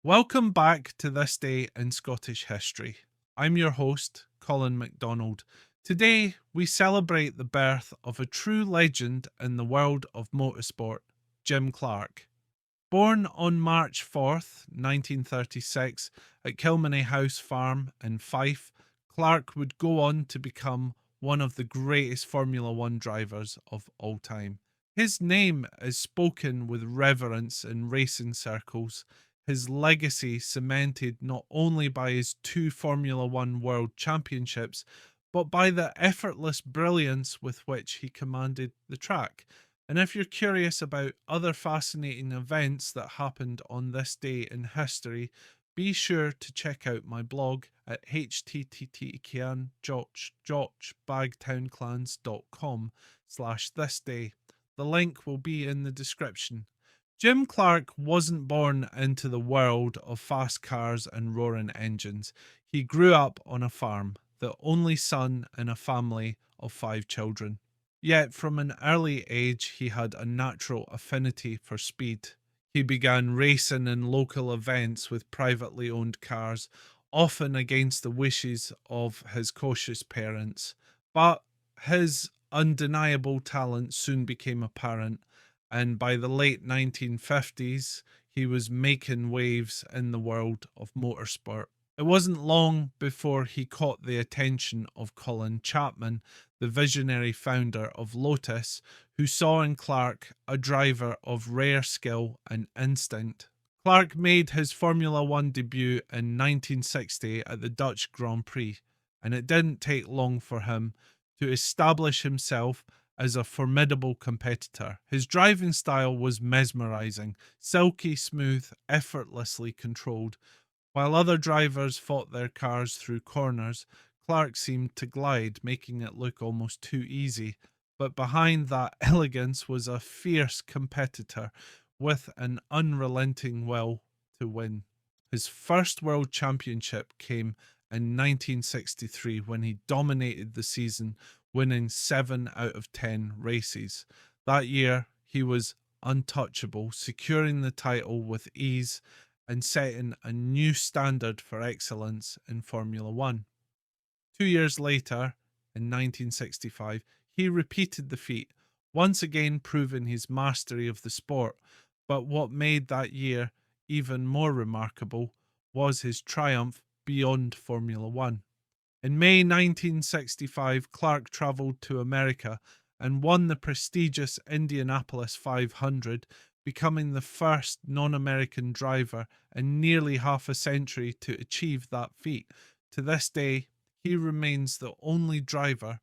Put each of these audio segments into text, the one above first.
Welcome back to This Day in Scottish History. I'm your host, Colin MacDonald. Today, we celebrate the birth of a true legend in the world of motorsport, Jim Clark. Born on March 4th, 1936, at Kilmeny House Farm in Fife, Clark would go on to become one of the greatest Formula One drivers of all time. His name is spoken with reverence in racing circles, his legacy cemented not only by his two Formula One World Championships, but by the effortless brilliance with which he commanded the track. And if you're curious about other fascinating events that happened on this day in history, be sure to check out my blog at http://bagtownclans.com/thisday. The link will be in the description. Jim Clark wasn't born into the world of fast cars and roaring engines. He grew up on a farm, the only son in a family of 5 children. Yet from an early age he had a natural affinity for speed. He began racing in local events with privately owned cars, often against the wishes of his cautious parents. But his undeniable talent soon became apparent, and by the late 1950s, he was making waves in the world of motorsport. It wasn't long before he caught the attention of Colin Chapman, the visionary founder of Lotus, who saw in Clark a driver of rare skill and instinct. Clark made his Formula One debut in 1960 at the Dutch Grand Prix, and it didn't take long for him to establish himself as a formidable competitor. His driving style was mesmerizing, silky smooth, effortlessly controlled. While other drivers fought their cars through corners, Clark seemed to glide, making it look almost too easy. But behind that elegance was a fierce competitor with an unrelenting will to win. His first world championship came in 1963 when he dominated the season, winning 7 out of 10 races. That year, he was untouchable, securing the title with ease and setting a new standard for excellence in Formula One. 2 years later, in 1965, he repeated the feat, once again proving his mastery of the sport. But what made that year even more remarkable was his triumph beyond Formula One. In May 1965, Clark travelled to America and won the prestigious Indianapolis 500, becoming the first non-American driver in nearly half a century to achieve that feat. To this day, he remains the only driver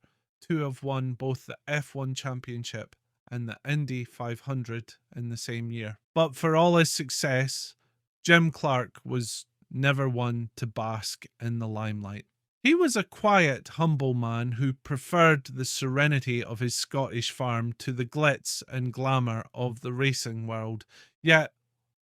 to have won both the F1 Championship and the Indy 500 in the same year. But for all his success, Jim Clark was never one to bask in the limelight. He was a quiet, humble man who preferred the serenity of his Scottish farm to the glitz and glamour of the racing world. Yet,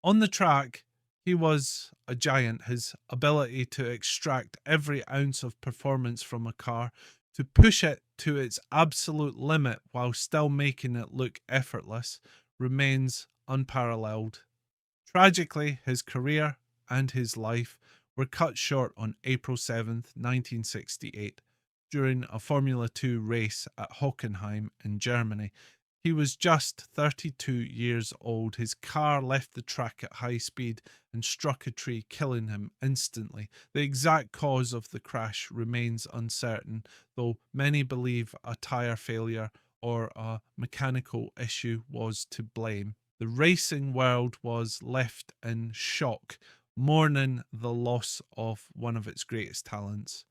on the track, he was a giant. His ability to extract every ounce of performance from a car, to push it to its absolute limit while still making it look effortless, remains unparalleled. Tragically, his career and his life were cut short on April 7th, 1968, during a Formula 2 race at Hockenheim in Germany. He was just 32 years old. His car left the track at high speed and struck a tree, killing him instantly. The exact cause of the crash remains uncertain, though many believe a tyre failure or a mechanical issue was to blame. The racing world was left in shock, mourning the loss of one of its greatest talents.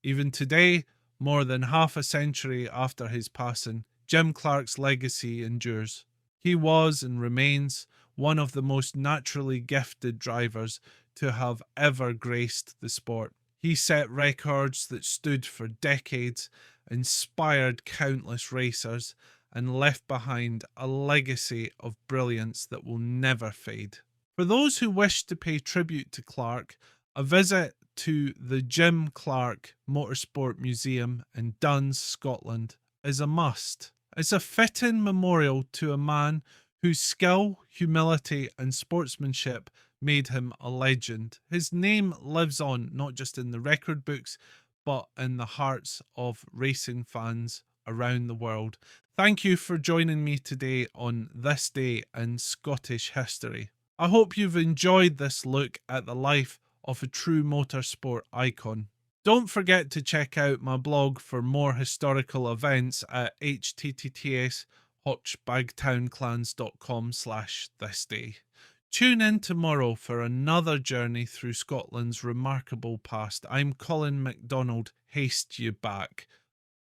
Even today, more than half a century after his passing, Jim Clark's legacy endures. He was and remains one of the most naturally gifted drivers to have ever graced the sport. He set records that stood for decades, inspired countless racers, and left behind a legacy of brilliance that will never fade. For those who wish to pay tribute to Clark, a visit to the Jim Clark Motorsport Museum in Duns, Scotland is a must. It's a fitting memorial to a man whose skill, humility, and sportsmanship made him a legend. His name lives on not just in the record books, but in the hearts of racing fans around the world. Thank you for joining me today on This Day in Scottish History. I hope you've enjoyed this look at the life of a true motorsport icon. Don't forget to check out my blog for more historical events at https://hotchbagtownclans.com/thisday. Tune in tomorrow for another journey through Scotland's remarkable past. I'm Colin MacDonald. Haste you back.